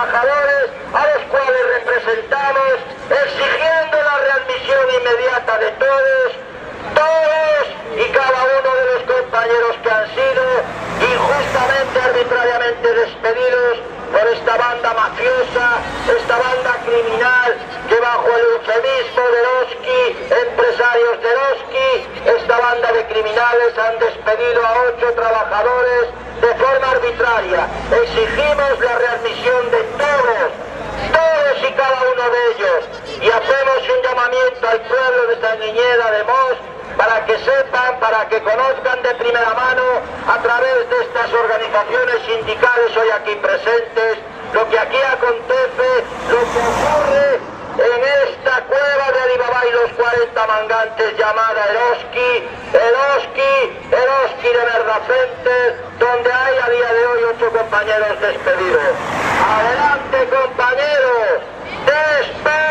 trabajadores a los cuales representamos, exigiendo la readmisión inmediata de todos y cada uno de los compañeros que han sido injustamente, arbitrariamente despedidos por esta banda mafiosa, esta banda criminal que bajo el eufemismo de Eroski, empresarios de Eroski, esta banda de criminales han despedido a 8 trabajadores de forma arbitraria. Exigimos la readmisión de todos y cada uno de ellos, y hacemos un llamamiento al pueblo de Sanguiñeda de Mos para que sepan, para que conozcan de primera mano a través de estas organizaciones sindicales hoy aquí presentes lo que aquí acontece, lo que ocurre en esta cueva de Alibaba y los 40 mangantes llamada Eroski de Verdacentes, donde hay a día de hoy 8 compañeros despedidos. Adelante, compañeros, despedidos.